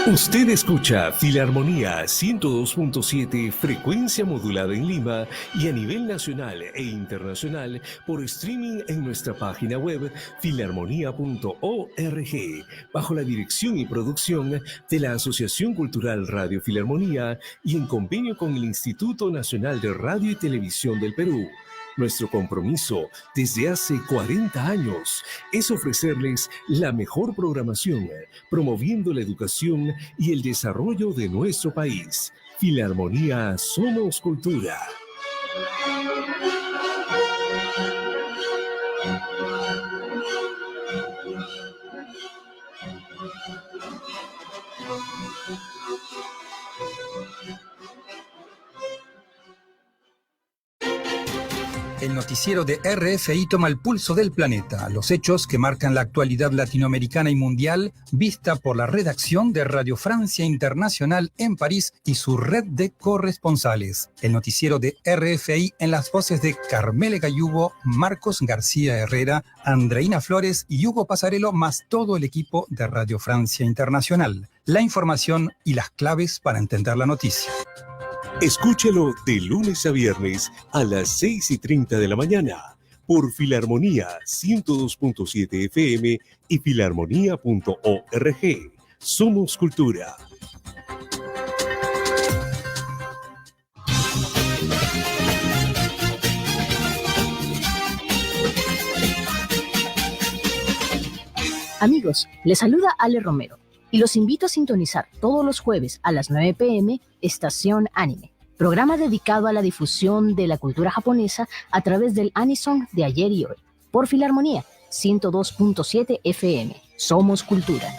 Usted escucha Filarmonía 102.7, frecuencia modulada en Lima y a nivel nacional e internacional por streaming en nuestra página web filarmonía.org, bajo la dirección y producción de la Asociación Cultural Radio Filarmonía y en convenio con el Instituto Nacional de Radio y Televisión del Perú. Nuestro compromiso desde hace 40 años es ofrecerles la mejor programación, promoviendo la educación y el desarrollo de nuestro país. Filarmonía Somos Cultura. El noticiero de RFI toma el pulso del planeta, los hechos que marcan la actualidad latinoamericana y mundial, vista por la redacción de Radio Francia Internacional en París y su red de corresponsales. El noticiero de RFI en las voces de Carmele Gallubo, Marcos García Herrera, Andreina Flores y Hugo Pasarello, más todo el equipo de Radio Francia Internacional. La información y las claves para entender la noticia. Escúchelo de lunes a viernes a las 6:30 de la mañana por Filarmonía 102.7 FM y filarmonía.org. Somos Cultura. Amigos, les saluda Ale Romero y los invito a sintonizar todos los jueves a las 9 p.m. Estación Anime, programa dedicado a la difusión de la cultura japonesa a través del Anisong de ayer y hoy, por Filarmonía 102.7 FM. Somos Cultura.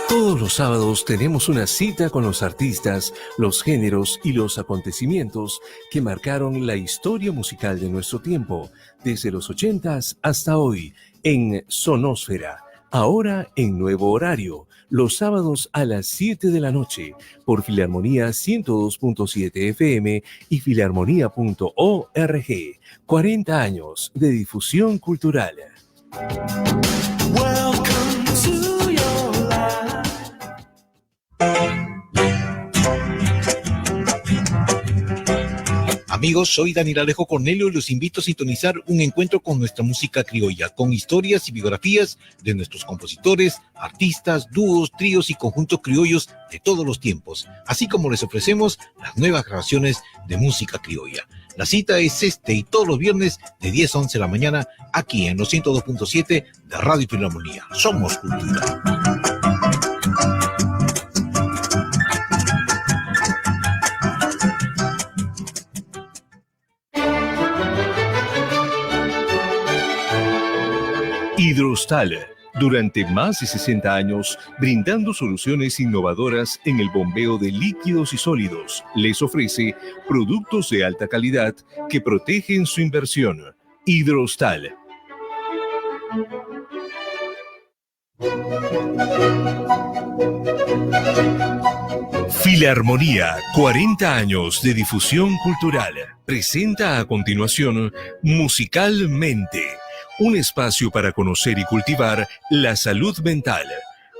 Todos los sábados tenemos una cita con los artistas, los géneros y los acontecimientos que marcaron la historia musical de nuestro tiempo, desde los 80s hasta hoy, en Sonósfera, ahora en nuevo horario, los sábados a las 7 de la noche, por Filarmonía 102.7 FM y filarmonía.org. 40 años de difusión cultural. Amigos, soy Daniel Alejo Cornelio y los invito a sintonizar un encuentro con nuestra música criolla, con historias y biografías de nuestros compositores, artistas, dúos, tríos y conjuntos criollos de todos los tiempos, así como les ofrecemos las nuevas grabaciones de música criolla. La cita es este y todos los viernes de 10 a 11 de la mañana, aquí en los 102.7 de Radio Filarmonía. Somos Cultura. Hidrostal, durante más de 60 años, brindando soluciones innovadoras en el bombeo de líquidos y sólidos, les ofrece productos de alta calidad que protegen su inversión. Hidrostal. Filarmonía, 40 años de difusión cultural. Presenta a continuación Musicalmente, un espacio para conocer y cultivar la salud mental,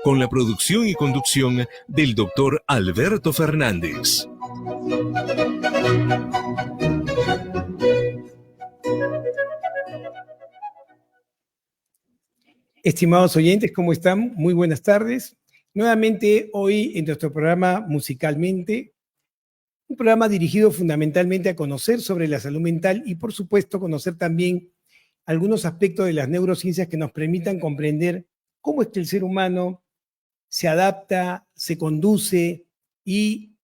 con la producción y conducción del doctor Alberto Fernández. Estimados oyentes, ¿cómo están? Muy buenas tardes. Nuevamente hoy en nuestro programa Musicalmente, un programa dirigido fundamentalmente a conocer sobre la salud mental y por supuesto conocer también algunos aspectos de las neurociencias que nos permitan comprender cómo es que el ser humano se adapta, se conduce y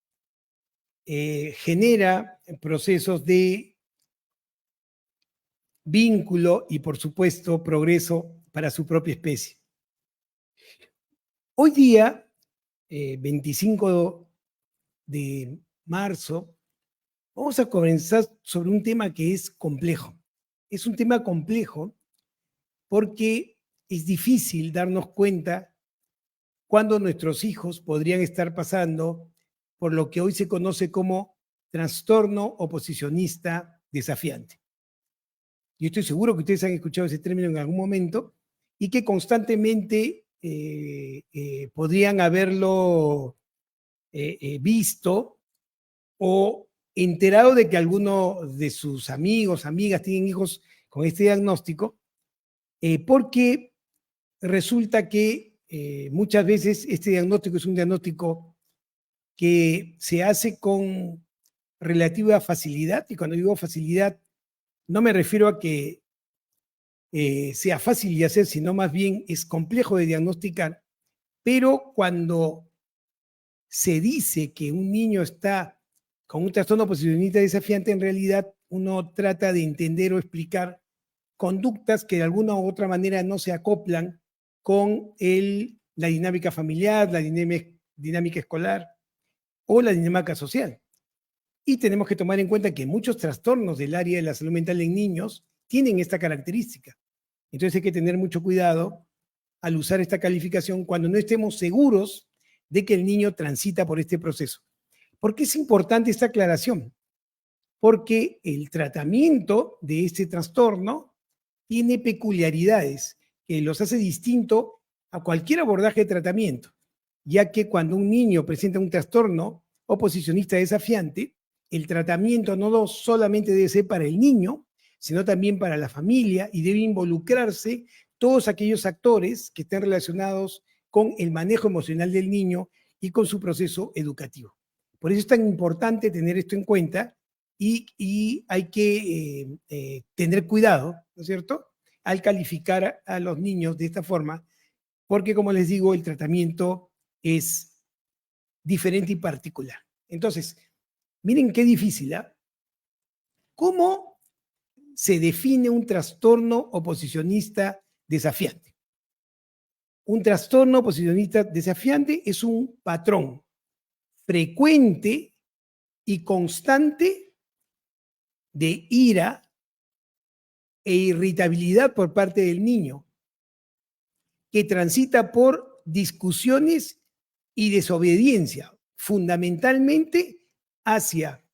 genera procesos de vínculo y, por supuesto, progreso para su propia especie. Hoy día, 25 de marzo, vamos a comenzar sobre un tema que es complejo. Es un tema complejo porque es difícil darnos cuenta cuándo nuestros hijos podrían estar pasando por lo que hoy se conoce como trastorno oposicionista desafiante. Yo estoy seguro que ustedes han escuchado ese término en algún momento y que constantemente podrían haberlo visto o enterado de que alguno de sus amigos, amigas tienen hijos con este diagnóstico, porque resulta que muchas veces este diagnóstico es un diagnóstico que se hace con relativa facilidad, y cuando digo facilidad no me refiero a que sea fácil de hacer, sino más bien es complejo de diagnosticar, pero cuando se dice que un niño está con un trastorno oposicionista desafiante, en realidad uno trata de entender o explicar conductas que de alguna u otra manera no se acoplan con la dinámica familiar, la dinámica escolar o la dinámica social. Y tenemos que tomar en cuenta que muchos trastornos del área de la salud mental en niños tienen esta característica. Entonces hay que tener mucho cuidado al usar esta calificación cuando no estemos seguros de que el niño transita por este proceso. ¿Por qué es importante esta aclaración? Porque el tratamiento de este trastorno tiene peculiaridades que los hace distinto a cualquier abordaje de tratamiento, ya que cuando un niño presenta un trastorno oposicionista desafiante, el tratamiento no solamente debe ser para el niño, sino también para la familia, y debe involucrarse todos aquellos actores que estén relacionados con el manejo emocional del niño y con su proceso educativo. Por eso es tan importante tener esto en cuenta y hay que tener cuidado, ¿no es cierto?, al calificar a los niños de esta forma, porque como les digo, el tratamiento es diferente y particular. Entonces, miren qué difícil, ¿eh? ¿Cómo se define un trastorno oposicionista desafiante? Un trastorno oposicionista desafiante es un patrón frecuente y constante de ira e irritabilidad por parte del niño, que transita por discusiones y desobediencia, fundamentalmente hacia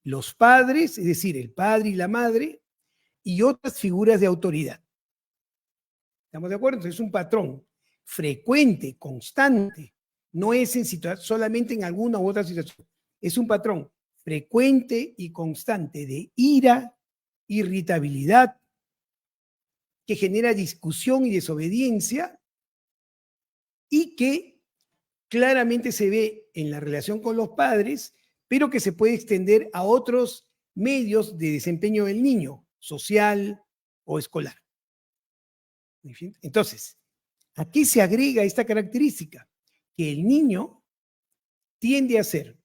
los padres, es decir, el padre y la madre, y otras figuras de autoridad. ¿Estamos de acuerdo? Entonces es un patrón frecuente, constante, no es solamente en alguna u otra situación, es un patrón frecuente y constante de ira, irritabilidad, que genera discusión y desobediencia y que claramente se ve en la relación con los padres, pero que se puede extender a otros medios de desempeño del niño, social o escolar. Entonces, ¿a qué se agrega esta característica? Que el niño tiende a ser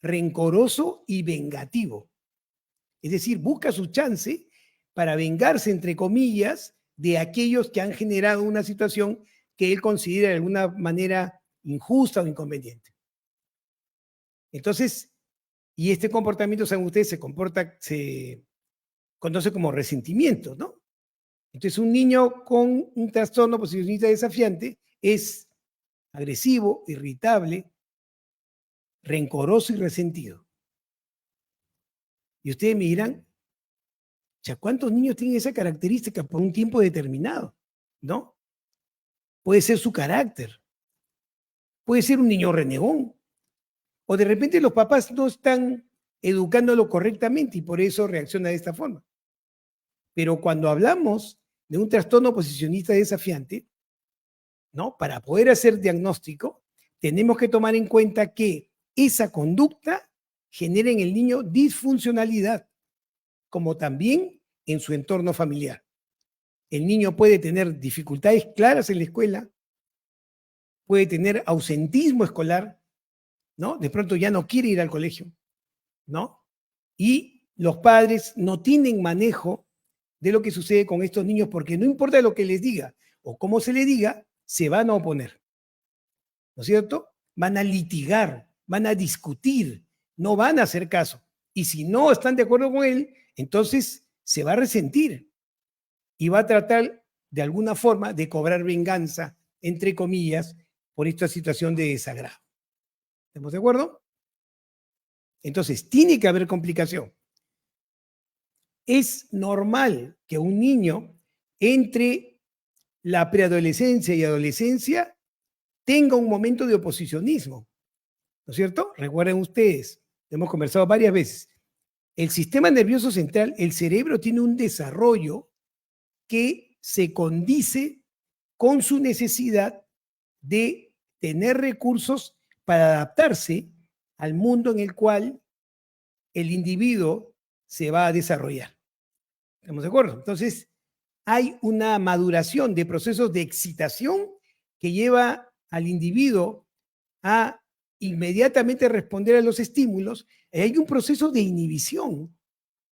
rencoroso y vengativo. Es decir, busca su chance para vengarse, entre comillas, de aquellos que han generado una situación que él considera de alguna manera injusta o inconveniente. Entonces, y este comportamiento, saben ustedes, se conoce como resentimiento, ¿no? Entonces, un niño con un trastorno oposicionista desafiante es agresivo, irritable, rencoroso y resentido. Y ustedes me dirán, ¿cuántos niños tienen esa característica por un tiempo determinado? ¿No? Puede ser su carácter, puede ser un niño renegón, o de repente los papás no están educándolo correctamente y por eso reacciona de esta forma. Pero cuando hablamos de un trastorno oposicionista desafiante, ¿no?, para poder hacer diagnóstico, tenemos que tomar en cuenta que esa conducta genera en el niño disfuncionalidad, como también en su entorno familiar. El niño puede tener dificultades claras en la escuela, puede tener ausentismo escolar, ¿no? De pronto ya no quiere ir al colegio, ¿no? Y los padres no tienen manejo de lo que sucede con estos niños porque no importa lo que les diga o cómo se les diga, se van a oponer, ¿no es cierto? Van a litigar, van a discutir, no van a hacer caso. Y si no están de acuerdo con él, entonces se va a resentir y va a tratar de alguna forma de cobrar venganza, entre comillas, por esta situación de desagrado. ¿Estamos de acuerdo? Entonces, tiene que haber complicación. es normal que un niño entre la preadolescencia y adolescencia tenga un momento de oposicionismo, ¿no es cierto? Recuerden ustedes, hemos conversado varias veces, el sistema nervioso central, el cerebro tiene un desarrollo que se condice con su necesidad de tener recursos para adaptarse al mundo en el cual el individuo se va a desarrollar. ¿Estamos de acuerdo? Entonces, hay una maduración de procesos de excitación que lleva al individuo a inmediatamente responder a los estímulos. Y hay un proceso de inhibición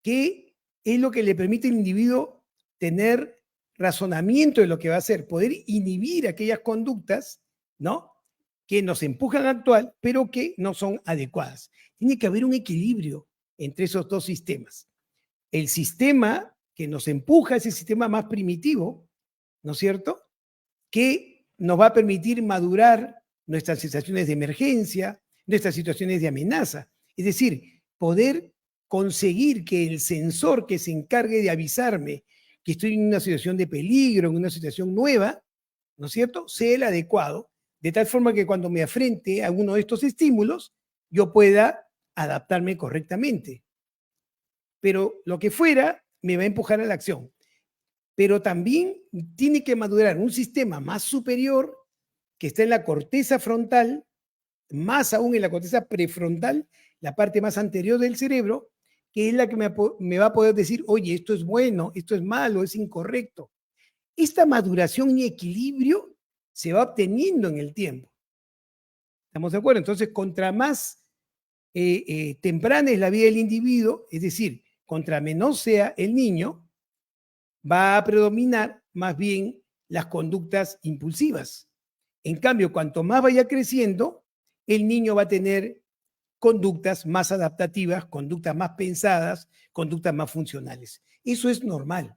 que es lo que le permite al individuo tener razonamiento de lo que va a hacer, poder inhibir aquellas conductas, ¿no?, que nos empujan a actuar, pero que no son adecuadas. Tiene que haber un equilibrio entre esos dos sistemas. El sistema que nos empuja es el sistema más primitivo, ¿no es cierto?, que nos va a permitir madurar nuestras sensaciones de emergencia, nuestras situaciones de amenaza. Es decir, poder conseguir que el sensor que se encargue de avisarme que estoy en una situación de peligro, en una situación nueva, ¿no es cierto?, sea el adecuado, de tal forma que cuando me afrente a uno de estos estímulos, yo pueda adaptarme correctamente. Pero lo que fuera me va a empujar a la acción. Pero también tiene que madurar un sistema más superior que está en la corteza frontal, más aún en la corteza prefrontal, la parte más anterior del cerebro, que es la que me va a poder decir, oye, esto es bueno, esto es malo, es incorrecto. Esta maduración y equilibrio se va obteniendo en el tiempo. ¿Estamos de acuerdo? Entonces, contra más temprana es la vida del individuo, es decir, contra menor sea el niño, va a predominar más bien las conductas impulsivas. En cambio, cuanto más vaya creciendo, el niño va a tener conductas más adaptativas, conductas más pensadas, conductas más funcionales. Eso es normal.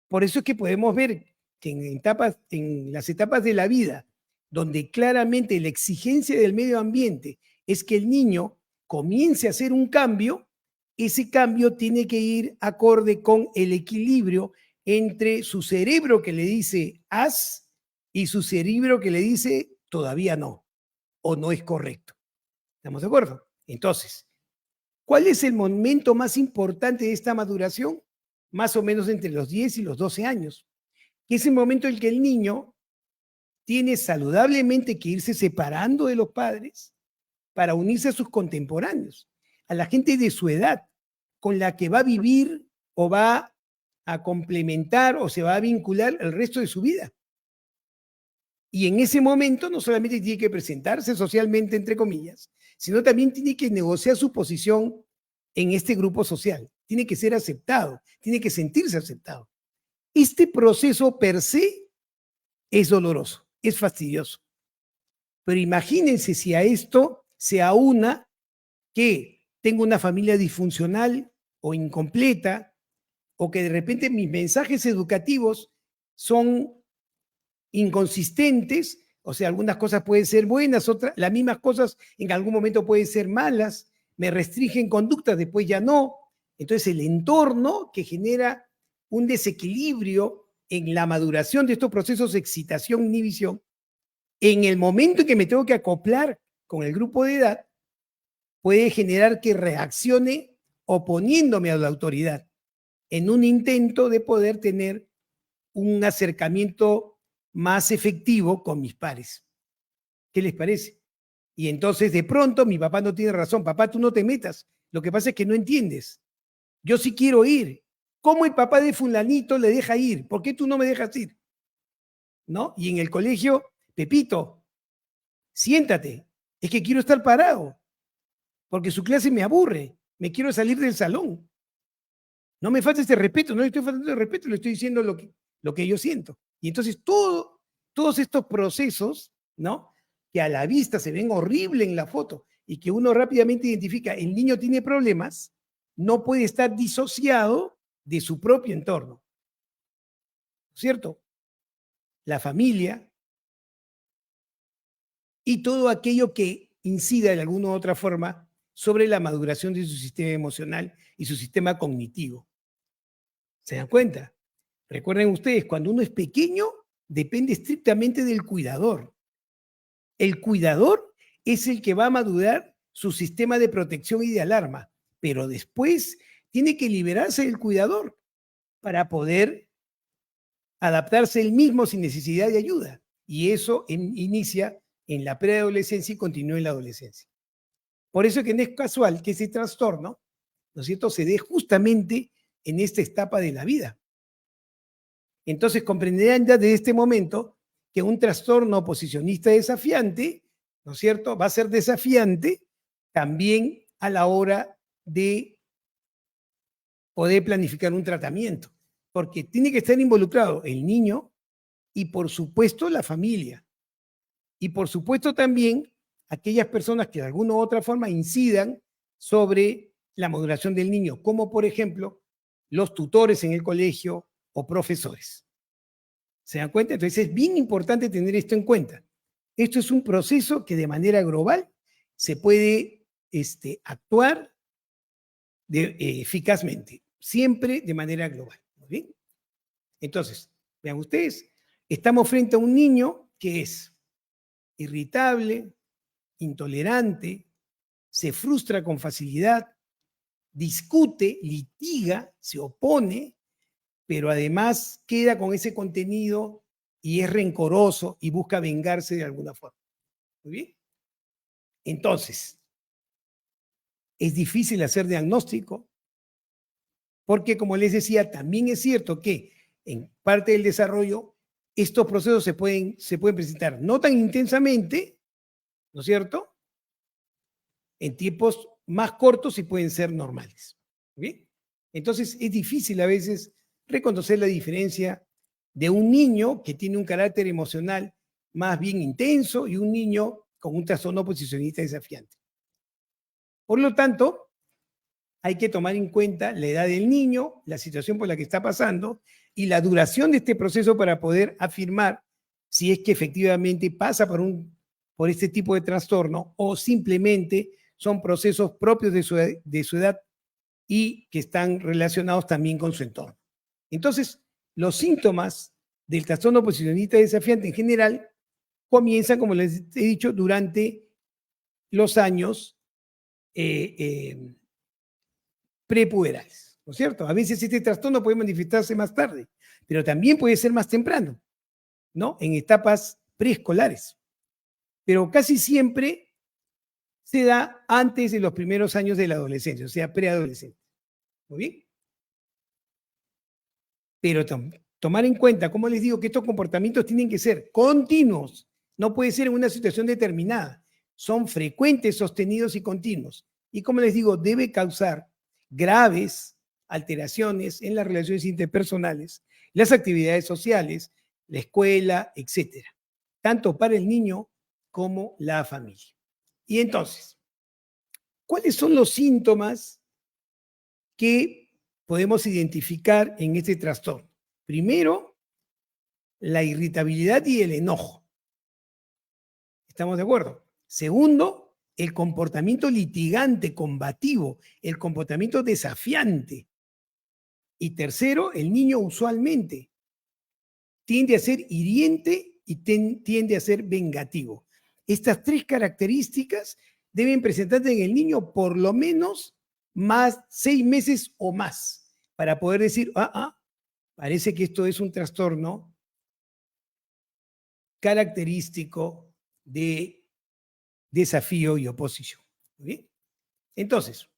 Por eso es que podemos ver que en las etapas de la vida, donde claramente la exigencia del medio ambiente es que el niño comience a hacer un cambio, ese cambio tiene que ir acorde con el equilibrio entre su cerebro que le dice haz y su cerebro que le dice todavía no, o no es correcto. ¿Estamos de acuerdo? Entonces, ¿cuál es el momento más importante de esta maduración? Más o menos entre los 10 y los 12 años, que es el momento en que el niño tiene saludablemente que irse separando de los padres para unirse a sus contemporáneos, a la gente de su edad, con la que va a vivir o va a complementar o se va a vincular el resto de su vida. Y en ese momento no solamente tiene que presentarse socialmente, entre comillas, sino también tiene que negociar su posición en este grupo social. Tiene que ser aceptado, tiene que sentirse aceptado. Este proceso per se es doloroso, es fastidioso. Pero imagínense si a esto se aúna que tengo una familia disfuncional o incompleta, o que de repente mis mensajes educativos son inconsistentes, o sea, algunas cosas pueden ser buenas, otras, las mismas cosas en algún momento pueden ser malas, me restringen conductas, después ya no. Entonces el entorno que genera un desequilibrio en la maduración de estos procesos de excitación-inhibición, en el momento en que me tengo que acoplar con el grupo de edad, puede generar que reaccione oponiéndome a la autoridad en un intento de poder tener un acercamiento más efectivo con mis pares. ¿Qué les parece? Y entonces de pronto mi papá no tiene razón. Papá, tú no te metas. Lo que pasa es que no entiendes. Yo sí quiero ir. ¿Cómo el papá de fulanito le deja ir? ¿Por qué tú no me dejas ir? ¿No? Y en el colegio, Pepito, siéntate. Es que quiero estar parado. Porque su clase me aburre. Me quiero salir del salón. No me falta este respeto. No le estoy faltando el respeto. Le estoy diciendo lo que yo siento. Y entonces todos estos procesos, ¿no?, que a la vista se ven horrible en la foto y que uno rápidamente identifica, el niño tiene problemas, no puede estar disociado de su propio entorno. ¿Cierto? La familia y todo aquello que incida de alguna u otra forma sobre la maduración de su sistema emocional y su sistema cognitivo. ¿Se dan cuenta? Recuerden ustedes, cuando uno es pequeño, depende estrictamente del cuidador. El cuidador es el que va a madurar su sistema de protección y de alarma, pero después tiene que liberarse del cuidador para poder adaptarse él mismo sin necesidad de ayuda. Y eso inicia en la preadolescencia y continúa en la adolescencia. Por eso es que no es casual que ese trastorno, ¿no es cierto?, se dé justamente en esta etapa de la vida. Entonces comprenderán ya desde este momento que un trastorno oposicionista desafiante, ¿no es cierto?, va a ser desafiante también a la hora de poder planificar un tratamiento, porque tiene que estar involucrado el niño y por supuesto la familia. Y por supuesto también aquellas personas que de alguna u otra forma incidan sobre la maduración del niño, como por ejemplo los tutores en el colegio o profesores. ¿Se dan cuenta? Entonces es bien importante tener esto en cuenta. Esto es un proceso que de manera global se puede actuar eficazmente, siempre de manera global. ¿Muy bien? Entonces, vean ustedes, estamos frente a un niño que es irritable, intolerante, se frustra con facilidad, discute, litiga, se opone, pero además queda con ese contenido y es rencoroso y busca vengarse de alguna forma. ¿Muy bien? Entonces, es difícil hacer diagnóstico porque, como les decía, también es cierto que en parte del desarrollo estos procesos se pueden presentar no tan intensamente, ¿no es cierto?, en tiempos más cortos y pueden ser normales. ¿Bien? Entonces es difícil a veces reconocer la diferencia de un niño que tiene un carácter emocional más bien intenso y un niño con un trastorno oposicionista desafiante. Por lo tanto, hay que tomar en cuenta la edad del niño, la situación por la que está pasando y la duración de este proceso para poder afirmar si es que efectivamente pasa por este tipo de trastorno o simplemente son procesos propios de su edad y que están relacionados también con su entorno. Entonces, los síntomas del trastorno oposicionista desafiante en general comienzan, como les he dicho, durante los años prepuberales, ¿no es cierto? A veces este trastorno puede manifestarse más tarde, pero también puede ser más temprano, ¿no? En etapas preescolares. Pero casi siempre se da antes de los primeros años de la adolescencia, o sea, preadolescente. ¿Muy bien? Pero tomar en cuenta, como les digo, que estos comportamientos tienen que ser continuos, no puede ser en una situación determinada. Son frecuentes, sostenidos y continuos. Y como les digo, debe causar graves alteraciones en las relaciones interpersonales, las actividades sociales, la escuela, etcétera, tanto para el niño como la familia. Y entonces, ¿cuáles son los síntomas que podemos identificar en este trastorno? Primero, la irritabilidad y el enojo. ¿Estamos de acuerdo? Segundo, el comportamiento litigante, combativo, el comportamiento desafiante. Y tercero, el niño usualmente tiende a ser hiriente y tiende a ser vengativo. Estas tres características deben presentarse en el niño por lo menos más 6 meses o más para poder decir, parece que esto es un trastorno característico de desafío y oposición. ¿Muy bien? Entonces,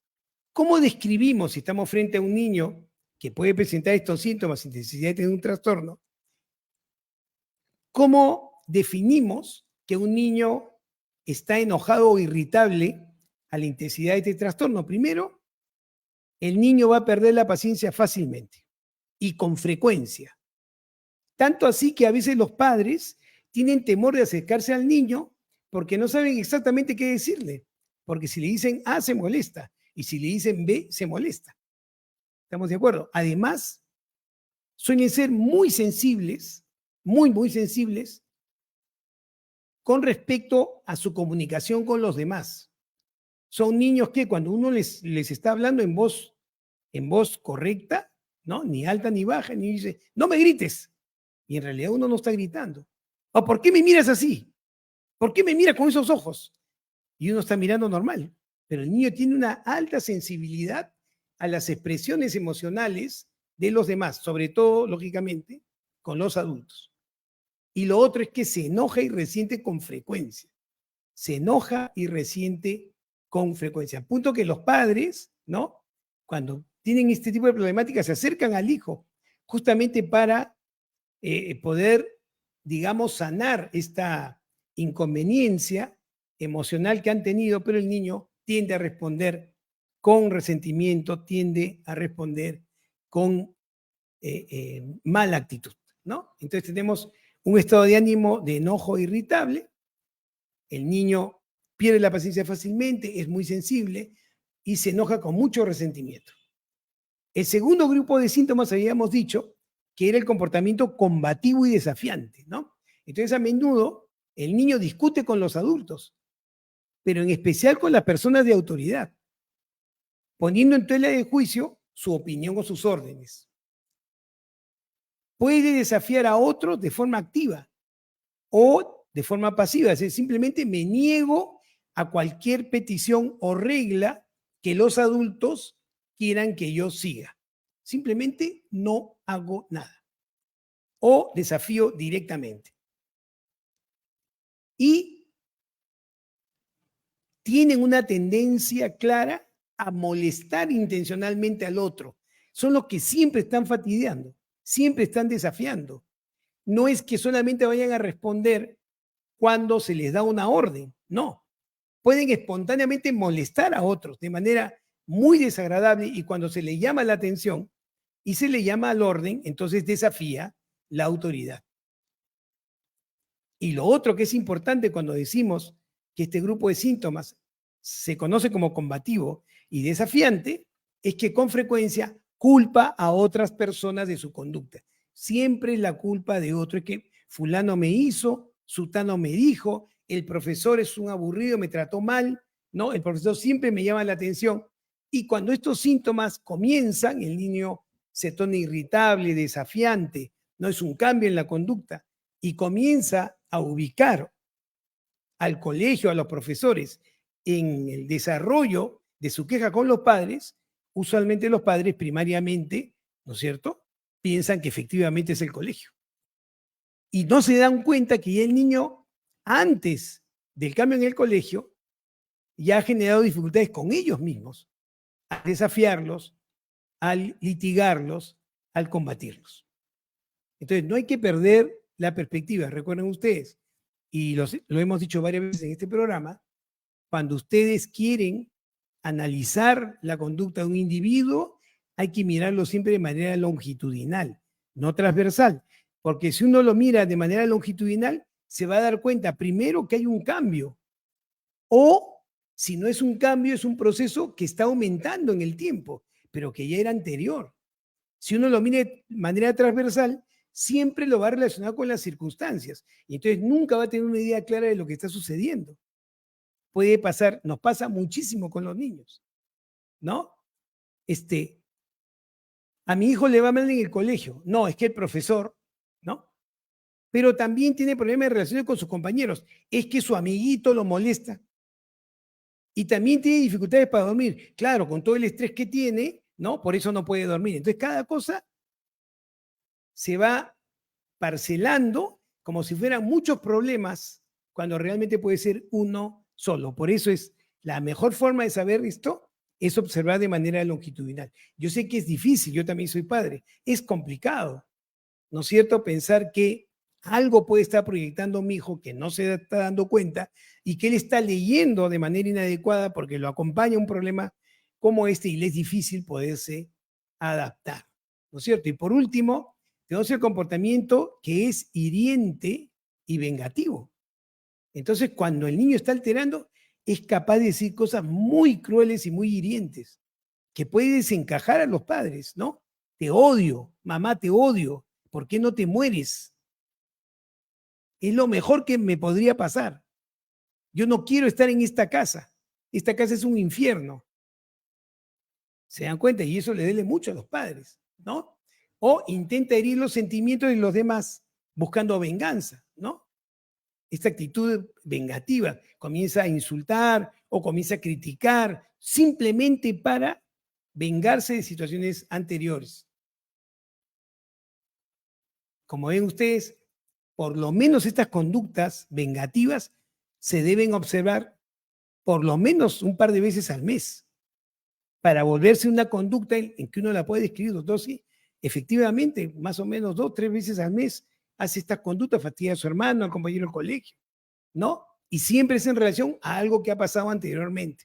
¿cómo describimos si estamos frente a un niño que puede presentar estos síntomas sin necesidad de tener un trastorno? ¿Cómo definimos que un niño está enojado o irritable a la intensidad de este trastorno? Primero, el niño va a perder la paciencia fácilmente y con frecuencia. Tanto así que a veces los padres tienen temor de acercarse al niño porque no saben exactamente qué decirle. Porque si le dicen A, se molesta. Y si le dicen B, se molesta. ¿Estamos de acuerdo? Además, suelen ser muy sensibles, muy sensibles, con respecto a su comunicación con los demás. Son niños que cuando uno les está hablando en voz correcta, ¿no? Ni alta ni baja, ni dice, no me grites. Y en realidad uno no está gritando. ¿O por qué me miras así? ¿Por qué me miras con esos ojos? Y uno está mirando normal. Pero el niño tiene una alta sensibilidad a las expresiones emocionales de los demás, sobre todo, lógicamente, con los adultos. Y lo otro es que se enoja y resiente con frecuencia. Se enoja y resiente con frecuencia. Punto que los padres, ¿no? Cuando tienen este tipo de problemáticas, se acercan al hijo justamente para poder, digamos, sanar esta inconveniencia emocional que han tenido, pero el niño tiende a responder con resentimiento, tiende a responder con mala actitud, ¿no? Entonces tenemos un estado de ánimo de enojo irritable, el niño pierde la paciencia fácilmente, es muy sensible y se enoja con mucho resentimiento. El segundo grupo de síntomas habíamos dicho que era el comportamiento combativo y desafiante, ¿no? Entonces a menudo el niño discute con los adultos, pero en especial con las personas de autoridad, poniendo en tela de juicio su opinión o sus órdenes. Puede desafiar a otros de forma activa o de forma pasiva, es decir, simplemente me niego a cualquier petición o regla que los adultos quieran que yo siga. Simplemente no hago nada. O desafío directamente. Y tienen una tendencia clara a molestar intencionalmente al otro. Son los que siempre están fastidiando, siempre están desafiando. No es que solamente vayan a responder cuando se les da una orden, no. Pueden espontáneamente molestar a otros de manera muy desagradable y cuando se le llama la atención y se le llama al orden, entonces desafía la autoridad. Y lo otro que es importante cuando decimos que este grupo de síntomas se conoce como combativo y desafiante, es que con frecuencia culpa a otras personas de su conducta. Siempre la culpa de otro. Es que fulano me hizo, sutano me dijo, el profesor es un aburrido, me trató mal, ¿no? El profesor siempre me llama la atención. Y cuando estos síntomas comienzan, el niño se torna irritable, desafiante, no es un cambio en la conducta, y comienza a ubicar al colegio, a los profesores, en el desarrollo de su queja con los padres, usualmente los padres primariamente, ¿no es cierto?, piensan que efectivamente es el colegio. Y no se dan cuenta que ya el niño, antes del cambio en el colegio, ya ha generado dificultades con ellos mismos, al desafiarlos, al litigarlos, al combatirlos. Entonces, no hay que perder la perspectiva. Recuerden ustedes, y lo hemos dicho varias veces en este programa, cuando ustedes quieren analizar la conducta de un individuo, hay que mirarlo siempre de manera longitudinal, no transversal, porque si uno lo mira de manera longitudinal, se va a dar cuenta primero que hay un cambio, o si no es un cambio, es un proceso que está aumentando en el tiempo, pero que ya era anterior. Si uno lo mira de manera transversal, siempre lo va a relacionar con las circunstancias, y entonces nunca va a tener una idea clara de lo que está sucediendo. Puede pasar, nos pasa muchísimo con los niños, ¿no? A mi hijo le va mal en el colegio. No, es que el profesor, ¿no? Pero también tiene problemas de relaciones con sus compañeros. Es que su amiguito lo molesta. Y también tiene dificultades para dormir. Claro, con todo el estrés que tiene, ¿no? Por eso no puede dormir. Entonces, cada cosa se va parcelando como si fueran muchos problemas, cuando realmente puede ser uno solo. Por eso es la mejor forma de saber esto, es observar de manera longitudinal. Yo sé que es difícil, yo también soy padre, es complicado, ¿no es cierto? Pensar que algo puede estar proyectando mi hijo que no se está dando cuenta y que él está leyendo de manera inadecuada porque lo acompaña un problema como este y le es difícil poderse adaptar, ¿no es cierto? Y por último, tenemos el comportamiento que es hiriente y vengativo. Entonces, cuando el niño está alterando, es capaz de decir cosas muy crueles y muy hirientes, que puede desencajar a los padres, ¿no? Te odio, mamá, te odio, ¿por qué no te mueres? Es lo mejor que me podría pasar. Yo no quiero estar en esta casa es un infierno. ¿Se dan cuenta? Y eso le duele mucho a los padres, ¿no? o intenta herir los sentimientos de los demás buscando venganza, ¿no? Esta actitud vengativa comienza a insultar o comienza a criticar simplemente para vengarse de situaciones anteriores. Como ven ustedes, por lo menos estas conductas vengativas se deben observar por lo menos un par de veces al mes para volverse una conducta en que uno la puede describir, doctor, sí, efectivamente, más o menos 2 o 3 veces al mes hace esta conducta, fastidia a su hermano, al compañero del colegio, ¿no? Y siempre es en relación a algo que ha pasado anteriormente.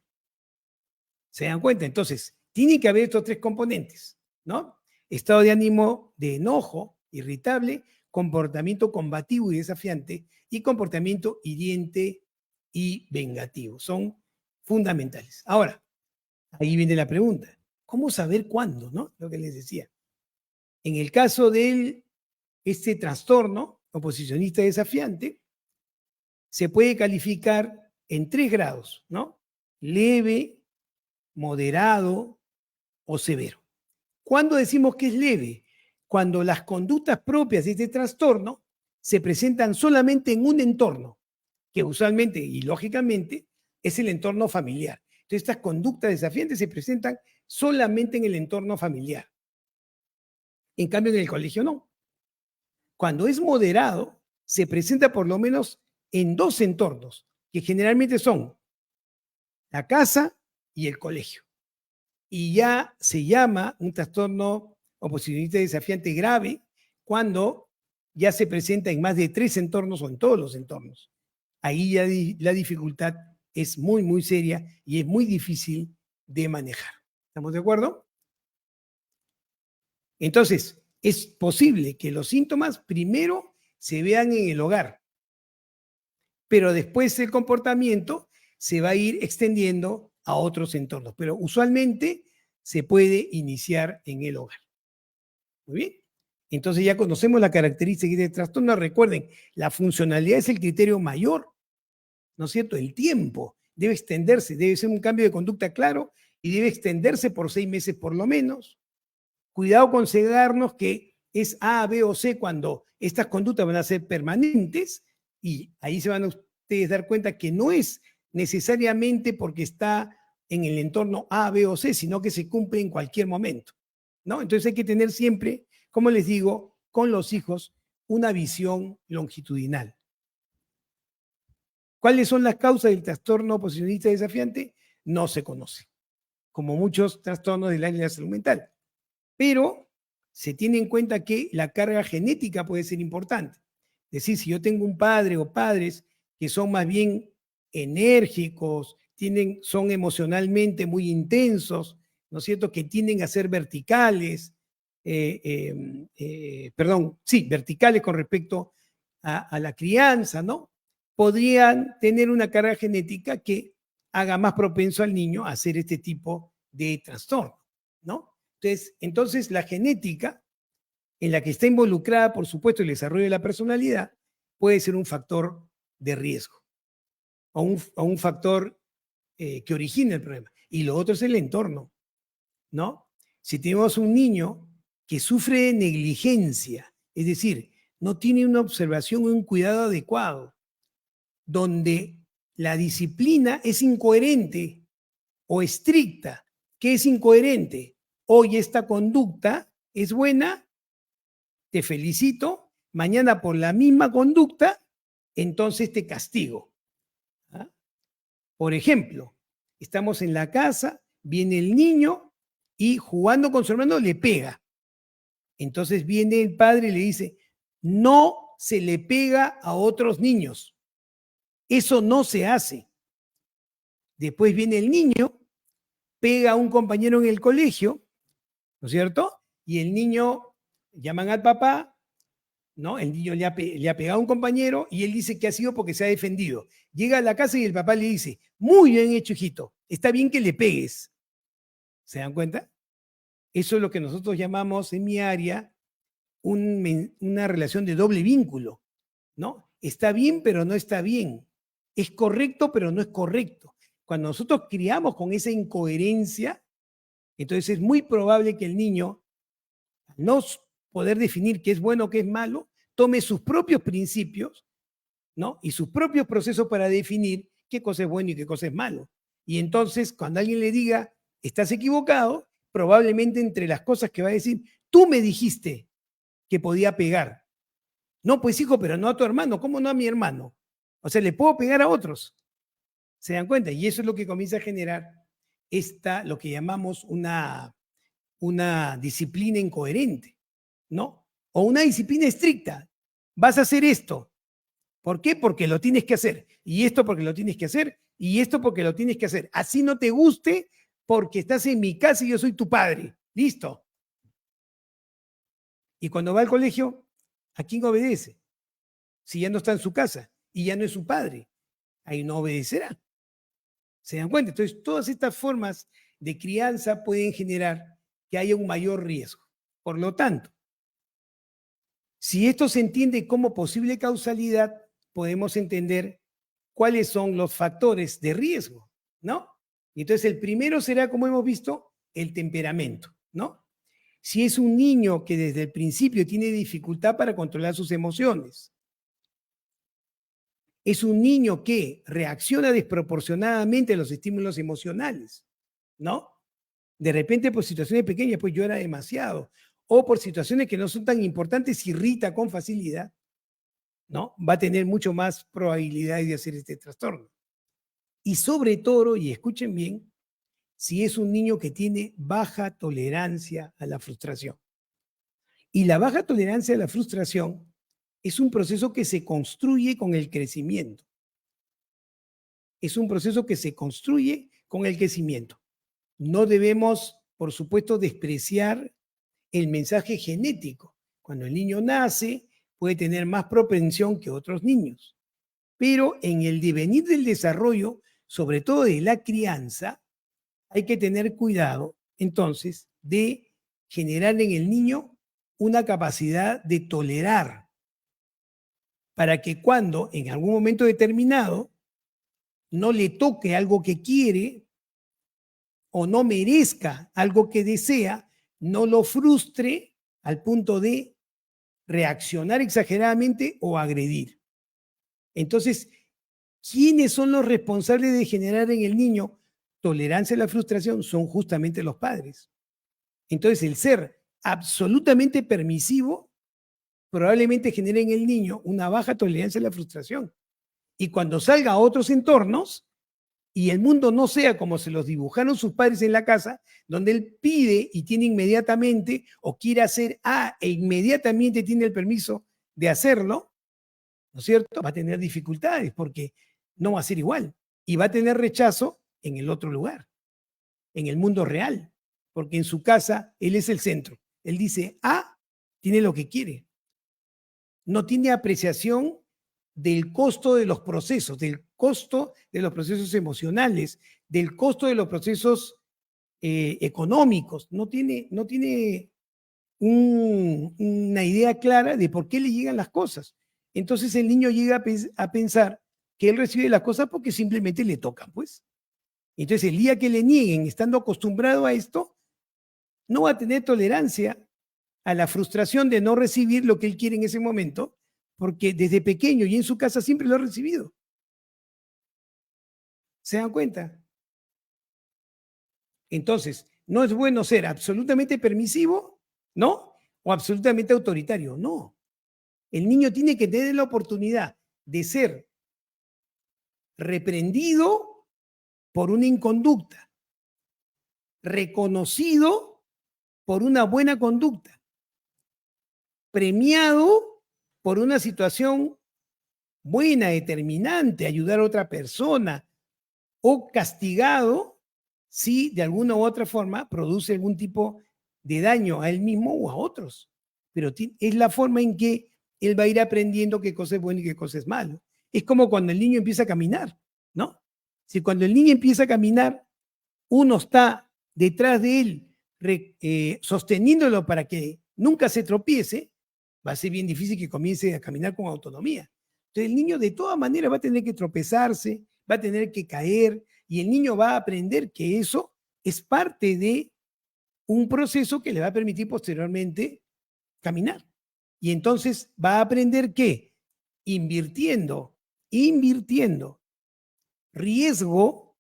¿Se dan cuenta? Entonces, tiene que haber estos 3 componentes, ¿no? Estado de ánimo de enojo, irritable, comportamiento combativo y desafiante, y comportamiento hiriente y vengativo. Son fundamentales. Ahora, ahí viene la pregunta. ¿Cómo saber cuándo, no? Lo que les decía. En el caso de este trastorno oposicionista desafiante, se puede calificar en 3 grados, ¿no? Leve, moderado o severo. ¿Cuándo decimos que es leve? Cuando las conductas propias de este trastorno se presentan solamente en un entorno, que usualmente y lógicamente es el entorno familiar. Entonces, estas conductas desafiantes se presentan solamente en el entorno familiar. En cambio, en el colegio no. Cuando es moderado, se presenta por lo menos en 2 entornos, que generalmente son la casa y el colegio. Y ya se llama un trastorno oposicionista desafiante grave cuando ya se presenta en más de 3 entornos o en todos los entornos. Ahí ya la dificultad es muy, muy seria y es muy difícil de manejar. ¿Estamos de acuerdo? Entonces, es posible que los síntomas primero se vean en el hogar, pero después el comportamiento se va a ir extendiendo a otros entornos, pero usualmente se puede iniciar en el hogar. Muy bien. Entonces ya conocemos la característica del trastorno. Recuerden, la funcionalidad es el criterio mayor, ¿no es cierto? El tiempo debe extenderse, debe ser un cambio de conducta claro y debe extenderse por 6 meses por lo menos. Cuidado con cegarnos que es A, B o C cuando estas conductas van a ser permanentes y ahí se van a ustedes dar cuenta que no es necesariamente porque está en el entorno A, B o C, sino que se cumple en cualquier momento, ¿no? Entonces hay que tener siempre, como les digo, con los hijos, una visión longitudinal. ¿Cuáles son las causas del trastorno oposicionista desafiante? No se conoce, como muchos trastornos del área de la salud mental. Pero se tiene en cuenta que la carga genética puede ser importante. Es decir, si yo tengo un padre o padres que son más bien enérgicos, son emocionalmente muy intensos, ¿no es cierto?, que tienden a ser verticales, verticales con respecto a la crianza, ¿no? Podrían tener una carga genética que haga más propenso al niño a hacer este tipo de trastorno, ¿no? Entonces, la genética, en la que está involucrada, por supuesto, el desarrollo de la personalidad, puede ser un factor de riesgo o un factor que origina el problema. Y lo otro es el entorno, ¿no? Si tenemos un niño que sufre de negligencia, es decir, no tiene una observación o un cuidado adecuado, donde la disciplina es incoherente o estricta. ¿Qué es incoherente? Hoy esta conducta es buena, te felicito, mañana por la misma conducta, entonces te castigo. ¿Ah? Por ejemplo, estamos en la casa, viene el niño y jugando con su hermano le pega. Entonces viene el padre y le dice, no se le pega a otros niños. Eso no se hace. Después viene el niño, pega a un compañero en el colegio, ¿no es cierto? Y el niño, llaman al papá, ¿no? El niño le ha pegado a un compañero y él dice que ha sido porque se ha defendido. Llega a la casa y el papá le dice, muy bien hecho, hijito, está bien que le pegues. ¿Se dan cuenta? Eso es lo que nosotros llamamos en mi área una relación de doble vínculo, ¿no? Está bien, pero no está bien. Es correcto, pero no es correcto. Cuando nosotros criamos con esa incoherencia, entonces es muy probable que el niño, no poder definir qué es bueno, qué es malo, tome sus propios principios, ¿no? Y sus propios procesos para definir qué cosa es bueno y qué cosa es malo. Y entonces, cuando alguien le diga, estás equivocado, probablemente entre las cosas que va a decir, tú me dijiste que podía pegar. No, pues hijo, pero no a tu hermano. ¿Cómo no a mi hermano? O sea, le puedo pegar a otros. ¿Se dan cuenta? Y eso es lo que comienza a generar lo que llamamos una disciplina incoherente, ¿no? O una disciplina estricta. Vas a hacer esto. ¿Por qué? Porque lo tienes que hacer. Y esto porque lo tienes que hacer. Y esto porque lo tienes que hacer. Así no te guste porque estás en mi casa y yo soy tu padre. Listo. Y cuando va al colegio, ¿a quién obedece? Si ya no está en su casa y ya no es su padre, ahí no obedecerá. ¿Se dan cuenta? Entonces, todas estas formas de crianza pueden generar que haya un mayor riesgo. Por lo tanto, si esto se entiende como posible causalidad, podemos entender cuáles son los factores de riesgo, ¿no? Y entonces, el primero será, como hemos visto, el temperamento, ¿no? Si es un niño que desde el principio tiene dificultad para controlar sus emociones, es un niño que reacciona desproporcionadamente a los estímulos emocionales, ¿no? De repente por situaciones pequeñas, pues llora demasiado, o por situaciones que no son tan importantes, se irrita con facilidad, ¿no? Va a tener mucho más probabilidades de hacer este trastorno. Y sobre todo, y escuchen bien, si es un niño que tiene baja tolerancia a la frustración. Y la baja tolerancia a la frustración es un proceso que se construye con el crecimiento. Es un proceso que se construye con el crecimiento. No debemos, por supuesto, despreciar el mensaje genético. Cuando el niño nace, puede tener más propensión que otros niños. Pero en el devenir del desarrollo, sobre todo de la crianza, hay que tener cuidado, entonces, de generar en el niño una capacidad de tolerar, para que cuando en algún momento determinado no le toque algo que quiere o no merezca algo que desea, no lo frustre al punto de reaccionar exageradamente o agredir. Entonces, ¿quiénes son los responsables de generar en el niño tolerancia a la frustración? Son justamente los padres. Entonces, el ser absolutamente permisivo probablemente genere en el niño una baja tolerancia a la frustración. Y cuando salga a otros entornos y el mundo no sea como se los dibujaron sus padres en la casa, donde él pide y tiene inmediatamente o quiere hacer A e inmediatamente tiene el permiso de hacerlo, ¿no es cierto? Va a tener dificultades porque no va a ser igual y va a tener rechazo en el otro lugar, en el mundo real, porque en su casa él es el centro. Él dice A, tiene lo que quiere. No tiene apreciación del costo de los procesos, del costo de los procesos emocionales, del costo de los procesos económicos. No tiene una idea clara de por qué le llegan las cosas. Entonces el niño llega a pensar que él recibe las cosas porque simplemente le tocan, pues. Entonces el día que le nieguen, estando acostumbrado a esto, no va a tener tolerancia a la frustración de no recibir lo que él quiere en ese momento, porque desde pequeño y en su casa siempre lo ha recibido. ¿Se dan cuenta? Entonces, no es bueno ser absolutamente permisivo, ¿no? O absolutamente autoritario, no. El niño tiene que tener la oportunidad de ser reprendido por una inconducta, reconocido por una buena conducta, premiado por una situación buena, determinante, ayudar a otra persona, o castigado si de alguna u otra forma produce algún tipo de daño a él mismo o a otros. Pero es la forma en que él va a ir aprendiendo qué cosa es bueno y qué cosa es malo. Es como cuando el niño empieza a caminar, ¿no? Si cuando el niño empieza a caminar, uno está detrás de él sosteniéndolo para que nunca se tropiece, va a ser bien difícil que comience a caminar con autonomía. Entonces el niño de todas maneras va a tener que tropezarse, va a tener que caer y el niño va a aprender que eso es parte de un proceso que le va a permitir posteriormente caminar. Y entonces va a aprender que invirtiendo riesgo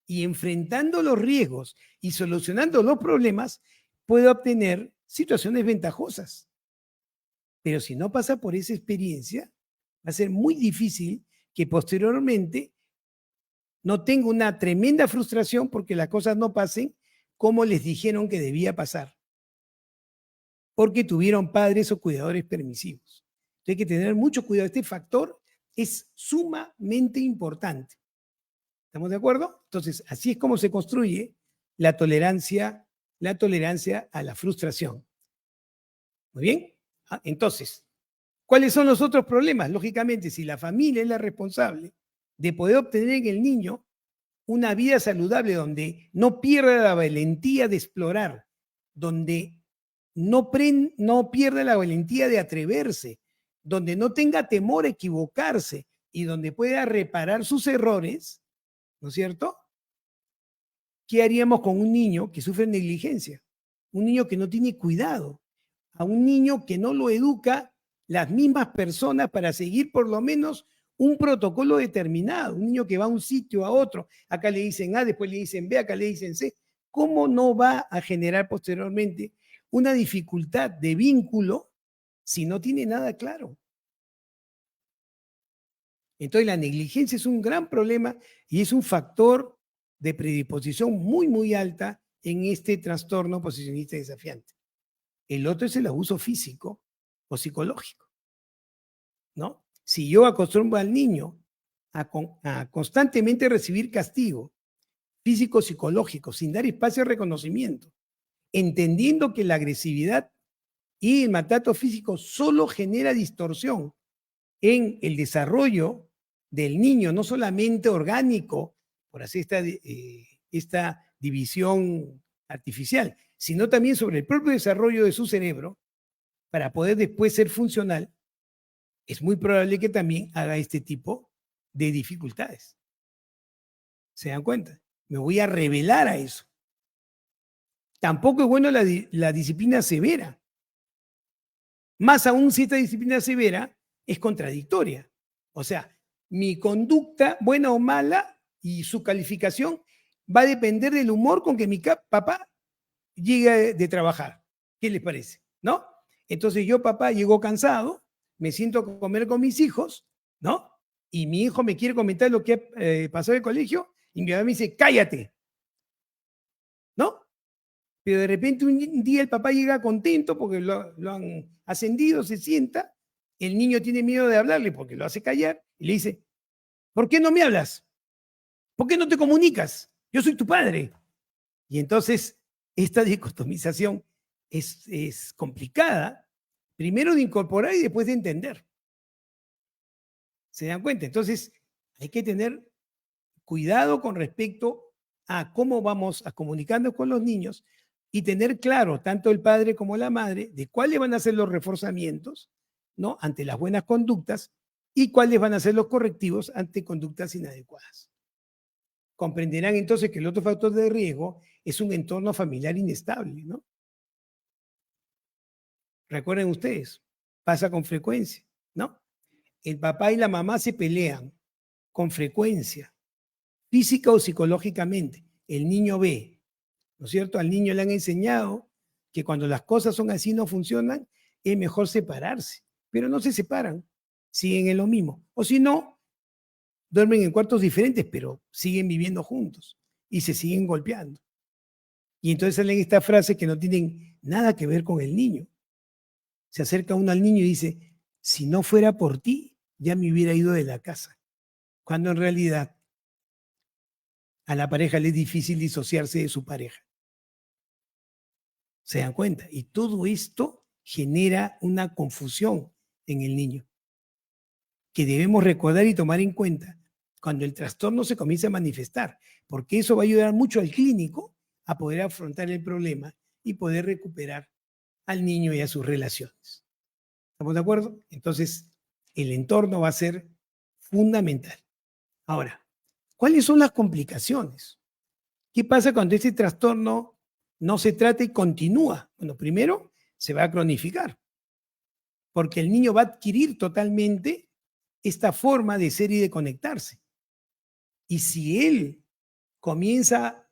y enfrentando los riesgos y solucionando los problemas, puede obtener situaciones ventajosas. Pero si no pasa por esa experiencia, va a ser muy difícil que posteriormente no tenga una tremenda frustración porque las cosas no pasen como les dijeron que debía pasar, porque tuvieron padres o cuidadores permisivos. Entonces hay que tener mucho cuidado. Este factor es sumamente importante. ¿Estamos de acuerdo? Entonces, así es como se construye la tolerancia a la frustración. Muy bien. Entonces, ¿cuáles son los otros problemas? Lógicamente, si la familia es la responsable de poder obtener en el niño una vida saludable donde no pierda la valentía de explorar, donde no pierda la valentía de atreverse, donde no tenga temor a equivocarse y donde pueda reparar sus errores, ¿no es cierto? ¿Qué haríamos con un niño que sufre negligencia? Un niño que no tiene cuidado, a un niño que no lo educa las mismas personas para seguir por lo menos un protocolo determinado, un niño que va a un sitio a otro, acá le dicen A, después le dicen B, acá le dicen C, ¿cómo no va a generar posteriormente una dificultad de vínculo si no tiene nada claro? Entonces la negligencia es un gran problema y es un factor de predisposición muy, muy alta en este trastorno posicionista desafiante. El otro es el abuso físico o psicológico, ¿no? Si yo acostumbro al niño a constantemente recibir castigo físico, psicológico, sin dar espacio de reconocimiento, entendiendo que la agresividad y el maltrato físico solo genera distorsión en el desarrollo del niño, no solamente orgánico, por hacer esta división artificial, sino también sobre el propio desarrollo de su cerebro, para poder después ser funcional, es muy probable que también haga este tipo de dificultades. ¿Se dan cuenta? Me voy a revelar a eso. Tampoco es bueno la disciplina severa. Más aún si esta disciplina severa es contradictoria. O sea, mi conducta, buena o mala, y su calificación va a depender del humor con que mi papá llegue de trabajar. ¿Qué les parece? ¿No? Entonces yo, papá, llego cansado, me siento a comer con mis hijos, ¿no? Y mi hijo me quiere comentar lo que ha pasado en el colegio, y mi mamá me dice, cállate, ¿no? Pero de repente un día el papá llega contento porque lo han ascendido, se sienta, el niño tiene miedo de hablarle porque lo hace callar, y le dice, ¿por qué no me hablas? ¿Por qué no te comunicas? Yo soy tu padre. Y entonces esta dicotomización es complicada, primero de incorporar y después de entender. ¿Se dan cuenta? Entonces hay que tener cuidado con respecto a cómo vamos a comunicarnos con los niños y tener claro, tanto el padre como la madre, de cuáles van a ser los reforzamientos, ¿no?, ante las buenas conductas y cuáles van a ser los correctivos ante conductas inadecuadas. Comprenderán entonces que el otro factor de riesgo es un entorno familiar inestable, ¿no? Recuerden ustedes, pasa con frecuencia, ¿no? El papá y la mamá se pelean con frecuencia, física o psicológicamente. El niño ve, ¿no es cierto? Al niño le han enseñado que cuando las cosas son así, no funcionan, es mejor separarse, pero no se separan, siguen en lo mismo. O si no, duermen en cuartos diferentes, pero siguen viviendo juntos y se siguen golpeando. Y entonces salen estas frases que no tienen nada que ver con el niño. Se acerca uno al niño y dice, si no fuera por ti, ya me hubiera ido de la casa. Cuando en realidad a la pareja le es difícil disociarse de su pareja. ¿Se dan cuenta? Y todo esto genera una confusión en el niño que debemos recordar y tomar en cuenta cuando el trastorno se comienza a manifestar, porque eso va a ayudar mucho al clínico a poder afrontar el problema y poder recuperar al niño y a sus relaciones. ¿Estamos de acuerdo? Entonces, el entorno va a ser fundamental. Ahora, ¿cuáles son las complicaciones? ¿Qué pasa cuando este trastorno no se trata y continúa? Bueno, primero, se va a cronificar. porque el niño va a adquirir totalmente esta forma de ser y de conectarse. Y si él comienza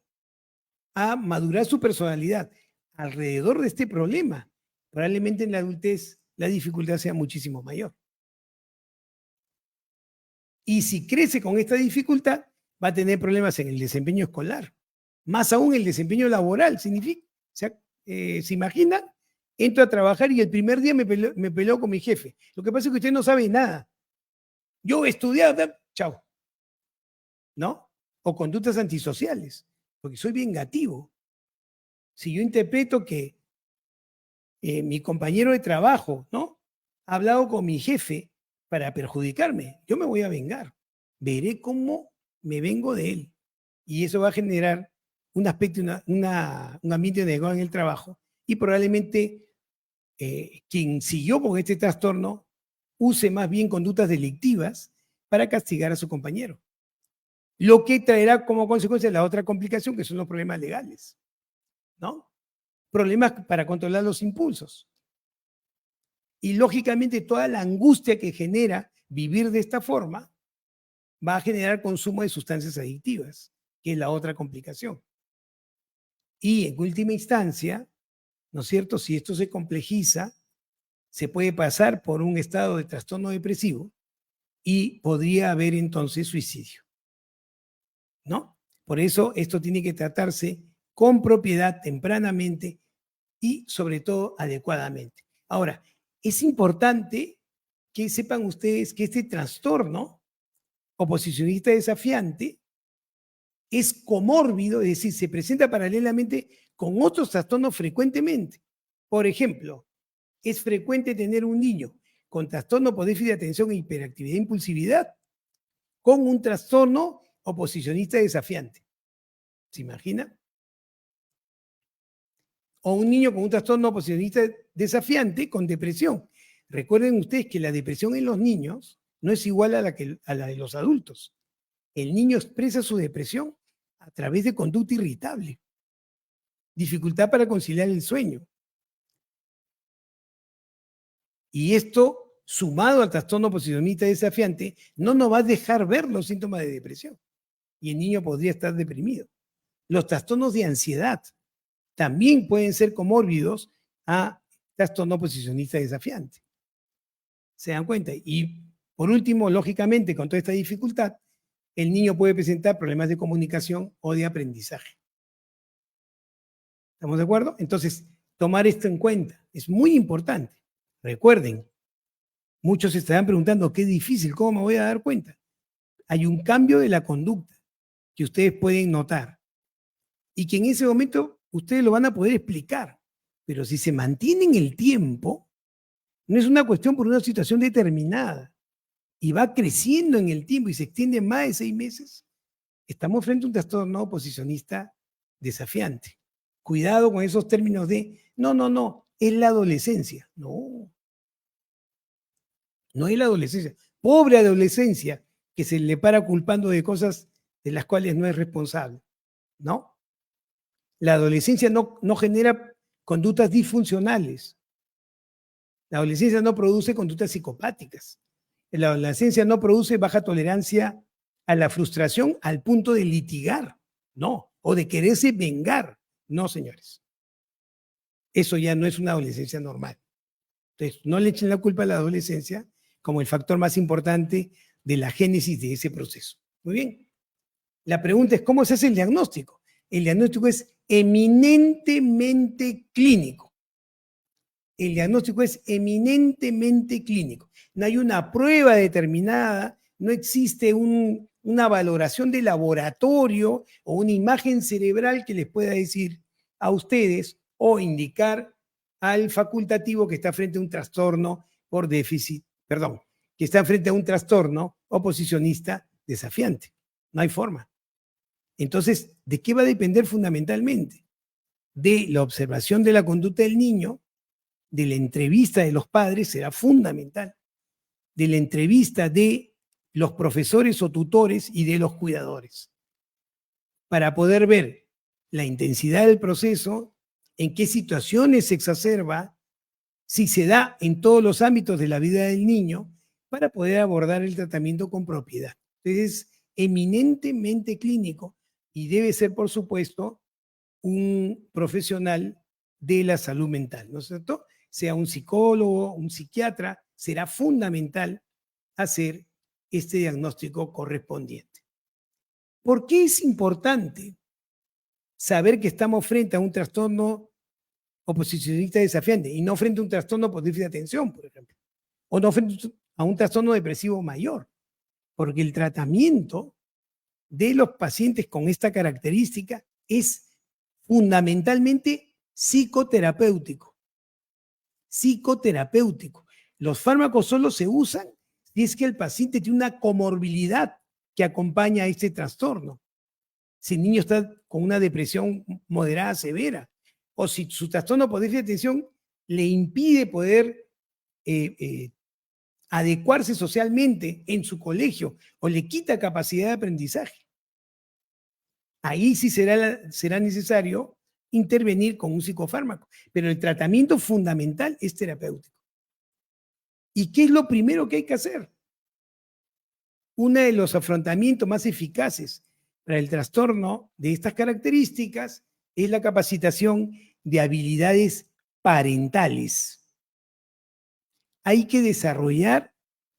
a madurar su personalidad alrededor de este problema, probablemente en la adultez la dificultad sea muchísimo mayor. Y si crece con esta dificultad, va a tener problemas en el desempeño escolar, más aún el desempeño laboral. Significa, ¿se imagina? Entro a trabajar y el primer día me peleo con mi jefe. Lo que pasa es que usted no sabe nada. Yo he estudiado, chao. ¿No? O conductas antisociales, porque soy vengativo. Si yo interpreto que mi compañero de trabajo, ¿no?, ha hablado con mi jefe para perjudicarme, yo me voy a vengar. Veré cómo me vengo de él. Y eso va a generar un aspecto, un ambiente negado en el trabajo. Y probablemente quien siguió con este trastorno use más bien conductas delictivas para castigar a su compañero. Lo que traerá como consecuencia la otra complicación, que son los problemas legales, ¿no? Problemas para controlar los impulsos. Y lógicamente toda la angustia que genera vivir de esta forma va a generar consumo de sustancias adictivas, que es la otra complicación. Y en última instancia, ¿no es cierto?, si esto se complejiza, se puede pasar por un estado de trastorno depresivo y podría haber entonces suicidio, ¿no? Por eso esto tiene que tratarse con propiedad tempranamente y sobre todo adecuadamente. Ahora, es importante que sepan ustedes que este trastorno oposicionista desafiante es comórbido, es decir, se presenta paralelamente con otros trastornos frecuentemente. Por ejemplo, es frecuente tener un niño con trastorno por déficit de atención e hiperactividad e impulsividad con un trastorno oposicionista desafiante. ¿Se imagina? O un niño con un trastorno oposicionista desafiante con depresión. Recuerden ustedes que la depresión en los niños no es igual a la de los adultos. El niño expresa su depresión a través de conducta irritable, dificultad para conciliar el sueño. Y esto, sumado al trastorno oposicionista desafiante, no nos va a dejar ver los síntomas de depresión. Y el niño podría estar deprimido. Los trastornos de ansiedad también pueden ser comórbidos a trastorno oposicionista desafiante. ¿Se dan cuenta? Y por último, lógicamente, con toda esta dificultad, el niño puede presentar problemas de comunicación o de aprendizaje. ¿Estamos de acuerdo? Entonces, tomar esto en cuenta es muy importante. Recuerden, muchos se estarán preguntando, qué difícil, ¿cómo me voy a dar cuenta? Hay un cambio de la conducta que ustedes pueden notar y que en ese momento ustedes lo van a poder explicar. Pero si se mantiene en el tiempo, no es una cuestión por una situación determinada y va creciendo en el tiempo y se extiende más de 6 meses, estamos frente a un trastorno oposicionista desafiante. Cuidado con esos términos de, no, es la adolescencia. No es la adolescencia. Pobre adolescencia que se le para culpando de cosas de las cuales no es responsable, ¿no? La adolescencia no genera conductas disfuncionales. La adolescencia no produce conductas psicopáticas. La adolescencia no produce baja tolerancia a la frustración al punto de litigar, no, o de quererse vengar. No, señores. Eso ya no es una adolescencia normal. Entonces, no le echen la culpa a la adolescencia como el factor más importante de la génesis de ese proceso. Muy bien. La pregunta es, ¿cómo se hace el diagnóstico? El diagnóstico es eminentemente clínico. El diagnóstico es eminentemente clínico. No hay una prueba determinada, no existe una valoración de laboratorio o una imagen cerebral que les pueda decir a ustedes o indicar al facultativo que está frente a un trastorno por déficit, que está frente a un trastorno oposicionista desafiante. No hay forma. Entonces, ¿de qué va a depender fundamentalmente? De la observación de la conducta del niño, de la entrevista de los padres, será fundamental, de la entrevista de los profesores o tutores y de los cuidadores, para poder ver la intensidad del proceso, en qué situaciones se exacerba, si se da en todos los ámbitos de la vida del niño, para poder abordar el tratamiento con propiedad. Entonces, es eminentemente clínico y debe ser, por supuesto, un profesional de la salud mental, ¿no es cierto? Sea un psicólogo, un psiquiatra, será fundamental hacer este diagnóstico correspondiente. ¿Por qué es importante saber que estamos frente a un trastorno oposicionista desafiante y no frente a un trastorno por déficit de atención, por ejemplo? O no frente a un trastorno depresivo mayor, porque el tratamiento de los pacientes con esta característica es fundamentalmente psicoterapéutico. Psicoterapéutico. Los fármacos solo se usan si es que el paciente tiene una comorbilidad que acompaña a este trastorno. Si el niño está con una depresión moderada severa, o si su trastorno por déficit de atención le impide poder adecuarse socialmente en su colegio o le quita capacidad de aprendizaje. Ahí sí será necesario intervenir con un psicofármaco, pero el tratamiento fundamental es terapéutico. ¿Y qué es lo primero que hay que hacer? Uno de los afrontamientos más eficaces para el trastorno de estas características es la capacitación de habilidades parentales. Hay que desarrollar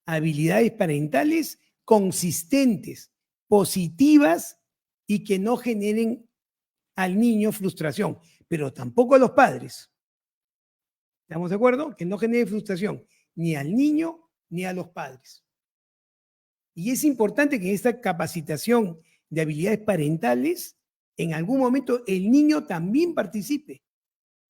habilidades parentales consistentes, positivas y que no generen al niño frustración, pero tampoco a los padres. ¿Estamos de acuerdo? Que no genere frustración ni al niño ni a los padres. Y es importante que en esta capacitación de habilidades parentales, en algún momento el niño también participe,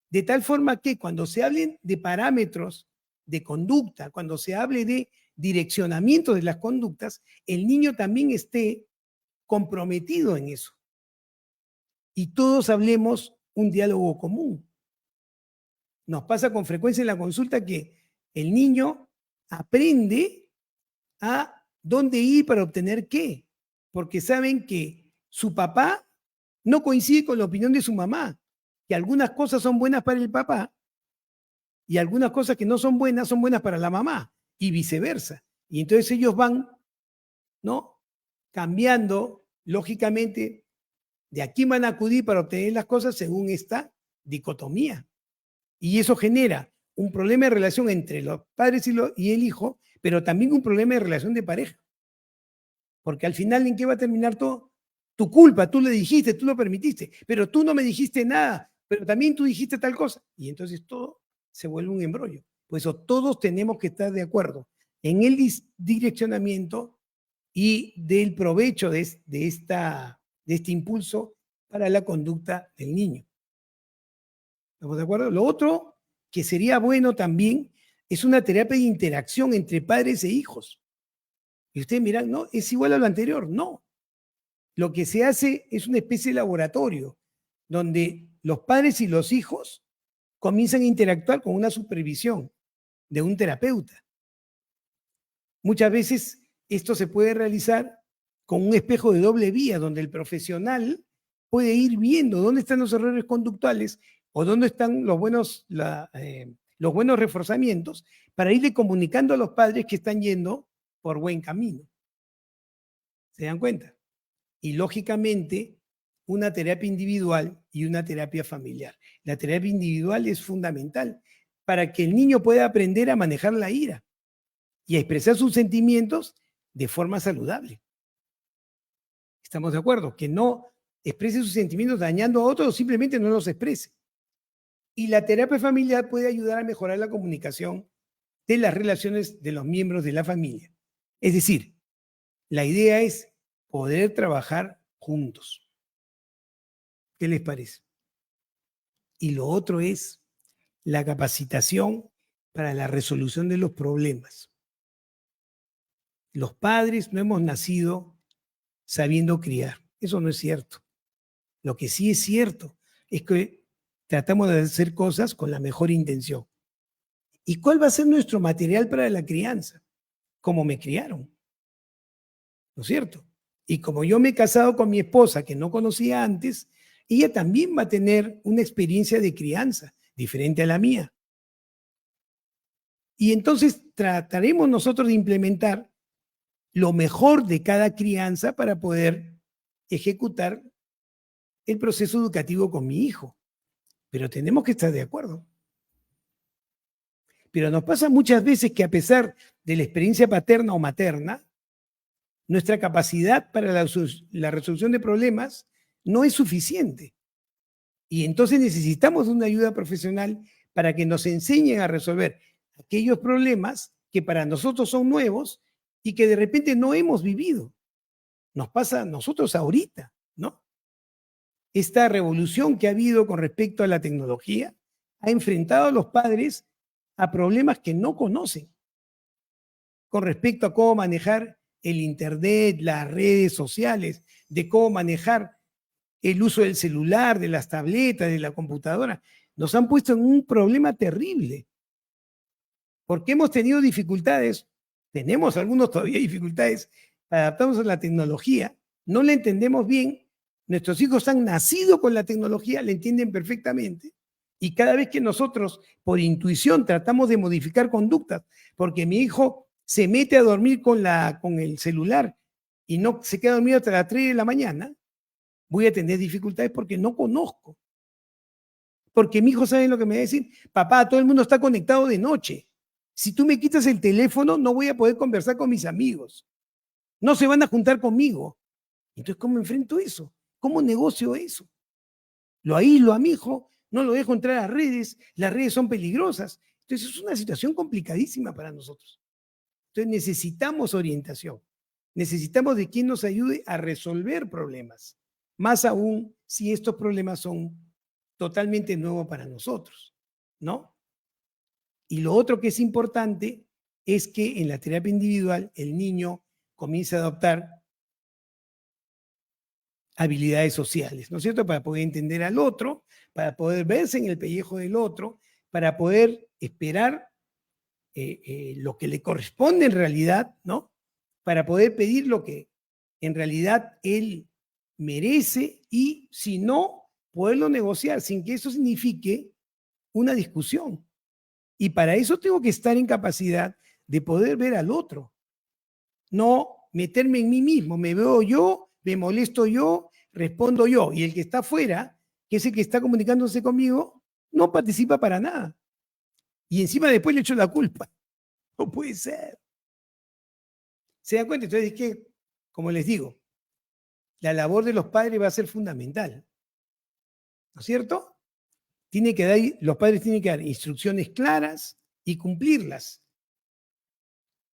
de tal forma que cuando se hablen de parámetros de conducta, cuando se hable de direccionamiento de las conductas, el niño también esté comprometido en eso. Y todos hablemos un diálogo común. Nos pasa con frecuencia en la consulta que el niño aprende a dónde ir para obtener qué, porque saben que su papá no coincide con la opinión de su mamá, que algunas cosas son buenas para el papá y algunas cosas que no son buenas para la mamá y viceversa. Y entonces ellos van, ¿no?, cambiando lógicamente de a quién van a acudir para obtener las cosas según esta dicotomía. Y eso genera un problema de relación entre los padres y el hijo, pero también un problema de relación de pareja. Porque al final, ¿en qué va a terminar todo? Tu culpa, tú le dijiste, tú lo permitiste, pero tú no me dijiste nada, pero también tú dijiste tal cosa. Y entonces todo se vuelve un embrollo. Por eso todos tenemos que estar de acuerdo en el direccionamiento y del provecho de este impulso para la conducta del niño. ¿Estamos de acuerdo? Lo otro que sería bueno también es una terapia de interacción entre padres e hijos. Y ustedes miran, ¿no? ¿Es igual a lo anterior? No. Lo que se hace es una especie de laboratorio donde los padres y los hijos comienzan a interactuar con una supervisión de un terapeuta. Muchas veces esto se puede realizar con un espejo de doble vía, donde el profesional puede ir viendo dónde están los errores conductuales o dónde están los buenos reforzamientos para irle comunicando a los padres que están yendo por buen camino. ¿Se dan cuenta? Y lógicamente, una terapia individual y una terapia familiar. La terapia individual es fundamental para que el niño pueda aprender a manejar la ira y a expresar sus sentimientos de forma saludable. ¿Estamos de acuerdo? Que no exprese sus sentimientos dañando a otros o simplemente no los exprese. Y la terapia familiar puede ayudar a mejorar la comunicación de las relaciones de los miembros de la familia. Es decir, la idea es poder trabajar juntos. ¿Qué les parece? Y lo otro es la capacitación para la resolución de los problemas. Los padres no hemos nacido sabiendo criar. Eso no es cierto. Lo que sí es cierto es que tratamos de hacer cosas con la mejor intención. ¿Y cuál va a ser nuestro material para la crianza? Como me criaron. ¿No es cierto? Y como yo me he casado con mi esposa, que no conocía antes, ella también va a tener una experiencia de crianza diferente a la mía. Y entonces trataremos nosotros de implementar lo mejor de cada crianza para poder ejecutar el proceso educativo con mi hijo. Pero tenemos que estar de acuerdo. Pero nos pasa muchas veces que a pesar de la experiencia paterna o materna, nuestra capacidad para la resolución de problemas no es suficiente. Y entonces necesitamos una ayuda profesional para que nos enseñen a resolver aquellos problemas que para nosotros son nuevos y que de repente no hemos vivido. Nos pasa a nosotros ahorita, ¿no? Esta revolución que ha habido con respecto a la tecnología ha enfrentado a los padres a problemas que no conocen con respecto a cómo manejar el Internet, las redes sociales, de cómo manejar el uso del celular, de las tabletas, de la computadora. Nos han puesto en un problema terrible porque hemos tenido dificultades, tenemos algunos todavía dificultades para adaptarnos a la tecnología, no la entendemos bien, nuestros hijos han nacido con la tecnología, la entienden perfectamente, y cada vez que nosotros por intuición tratamos de modificar conductas, porque mi hijo se mete a dormir con el celular y no se queda dormido hasta las 3 de la mañana, voy a tener dificultades porque no conozco. Porque mi hijo sabe lo que me va a decir, papá, todo el mundo está conectado de noche. Si tú me quitas el teléfono, no voy a poder conversar con mis amigos. No se van a juntar conmigo. Entonces, ¿cómo enfrento eso? ¿Cómo negocio eso? Lo aíslo a mi hijo, no lo dejo entrar a las redes son peligrosas. Entonces, es una situación complicadísima para nosotros. Entonces, necesitamos orientación. Necesitamos de quien nos ayude a resolver problemas. Más aún si estos problemas son totalmente nuevos para nosotros, ¿no? Y lo otro que es importante es que en la terapia individual el niño comienza a adoptar habilidades sociales, ¿no es cierto? Para poder entender al otro, para poder verse en el pellejo del otro, para poder esperar lo que le corresponde en realidad, ¿no? Para poder pedir lo que en realidad él merece y si no, poderlo negociar sin que eso signifique una discusión. Y para eso tengo que estar en capacidad de poder ver al otro, no meterme en mí mismo. Me veo yo, me molesto yo, respondo yo. Y el que está afuera, que es el que está comunicándose conmigo, no participa para nada. Y encima después le echo la culpa. No puede ser. ¿Se dan cuenta? Entonces es que, como les digo, la labor de los padres va a ser fundamental. ¿No es cierto? Los padres tienen que dar instrucciones claras y cumplirlas.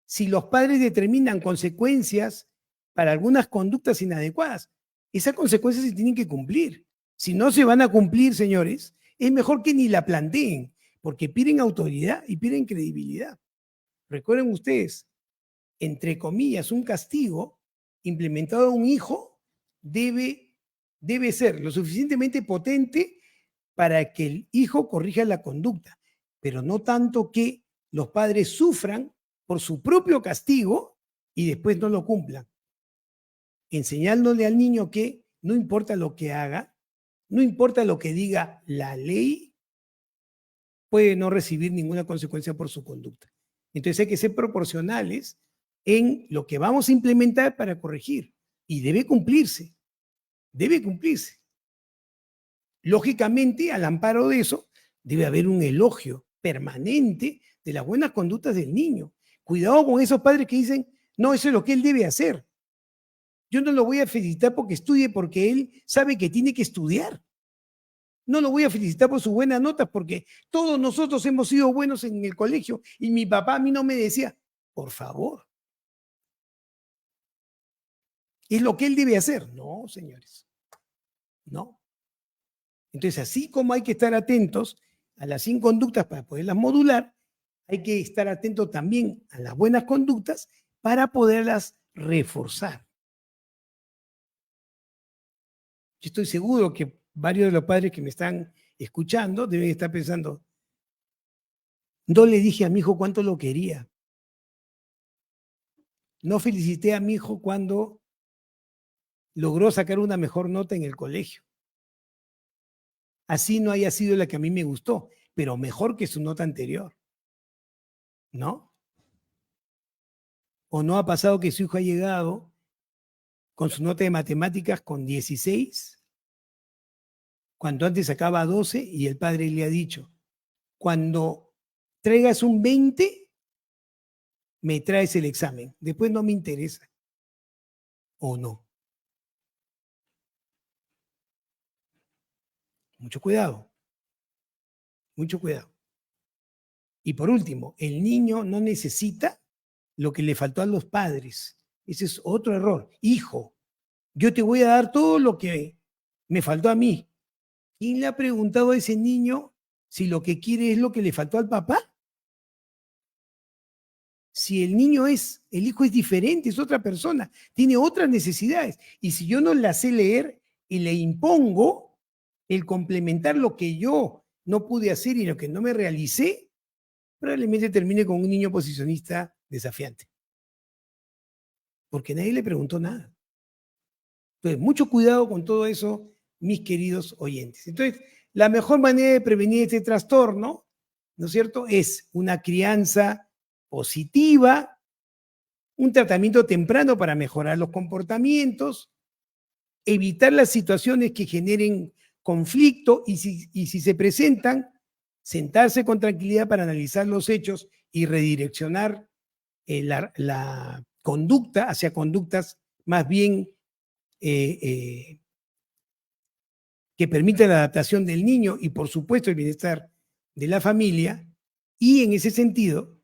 Si los padres determinan consecuencias para algunas conductas inadecuadas, esas consecuencias se tienen que cumplir. Si no se van a cumplir, señores, es mejor que ni la planteen, porque pierden autoridad y pierden credibilidad. Recuerden ustedes, entre comillas, un castigo implementado a un hijo debe ser lo suficientemente potente para que el hijo corrija la conducta, pero no tanto que los padres sufran por su propio castigo y después no lo cumplan. Enseñándole al niño que no importa lo que haga, no importa lo que diga la ley, puede no recibir ninguna consecuencia por su conducta. Entonces hay que ser proporcionales en lo que vamos a implementar para corregir y debe cumplirse, debe cumplirse. Lógicamente, al amparo de eso, debe haber un elogio permanente de las buenas conductas del niño. Cuidado con esos padres que dicen, no, eso es lo que él debe hacer. Yo no lo voy a felicitar porque estudie, porque él sabe que tiene que estudiar. No lo voy a felicitar por sus buenas notas, porque todos nosotros hemos sido buenos en el colegio y mi papá a mí no me decía, por favor. Es lo que él debe hacer. No, señores. No. Entonces, así como hay que estar atentos a las inconductas para poderlas modular, hay que estar atentos también a las buenas conductas para poderlas reforzar. Yo estoy seguro que varios de los padres que me están escuchando deben estar pensando, no le dije a mi hijo cuánto lo quería. No felicité a mi hijo cuando logró sacar una mejor nota en el colegio. Así no haya sido la que a mí me gustó, pero mejor que su nota anterior. ¿no? ¿O no ha pasado que su hijo ha llegado con su nota de matemáticas con 16, cuando antes sacaba 12 y el padre le ha dicho, cuando traigas un 20, me traes el examen, después no me interesa? ¿O no? Mucho cuidado, mucho cuidado. Y por último, el niño no necesita lo que le faltó a los padres. Ese es otro error. Hijo, yo te voy a dar todo lo que me faltó a mí. ¿Quién le ha preguntado a ese niño si lo que quiere es lo que le faltó al papá? Si el hijo es diferente, es otra persona, tiene otras necesidades. Y si yo no la sé leer y le impongo el complementar lo que yo no pude hacer y lo que no me realicé, probablemente termine con un niño posicionista desafiante. Porque nadie le preguntó nada. Entonces, mucho cuidado con todo eso, mis queridos oyentes. Entonces, la mejor manera de prevenir este trastorno, ¿no es cierto?, es una crianza positiva, un tratamiento temprano para mejorar los comportamientos, evitar las situaciones que generen conflicto y si se presentan, sentarse con tranquilidad para analizar los hechos y redireccionar la conducta hacia conductas más bien que permitan la adaptación del niño y, por supuesto, el bienestar de la familia, y en ese sentido,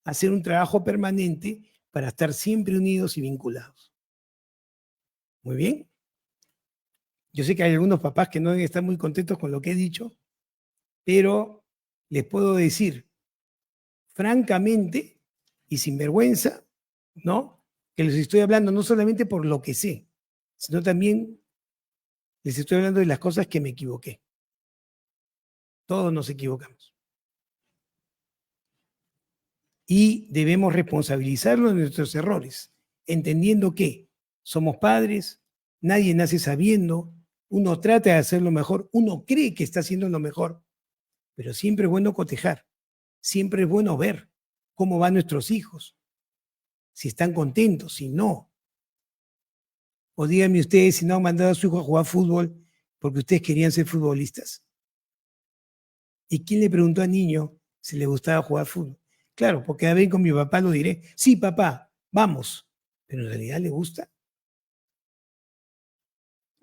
hacer un trabajo permanente para estar siempre unidos y vinculados. Muy bien. Yo sé que hay algunos papás que no deben estar muy contentos con lo que he dicho, pero les puedo decir francamente y sin vergüenza, ¿no?, que les estoy hablando no solamente por lo que sé, sino también les estoy hablando de las cosas que me equivoqué. Todos nos equivocamos. Y debemos responsabilizarnos de nuestros errores, entendiendo que somos padres, nadie nace sabiendo, uno trata de hacer lo mejor, uno cree que está haciendo lo mejor, pero siempre es bueno cotejar, siempre es bueno ver cómo van nuestros hijos, si están contentos, si no. O díganme ustedes si no han mandado a su hijo a jugar fútbol porque ustedes querían ser futbolistas. ¿Y quién le preguntó al niño si le gustaba jugar fútbol? Claro, porque a ver, con mi papá lo diré. Sí, papá, vamos. Pero en realidad le gusta.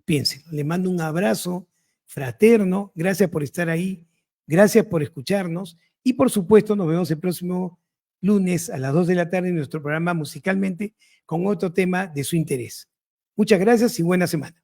Piensen, le mando un abrazo fraterno. Gracias por estar ahí. Gracias por escucharnos. Y por supuesto, nos vemos el próximo lunes a las 2 de la tarde en nuestro programa Musicalmente con otro tema de su interés. Muchas gracias y buena semana.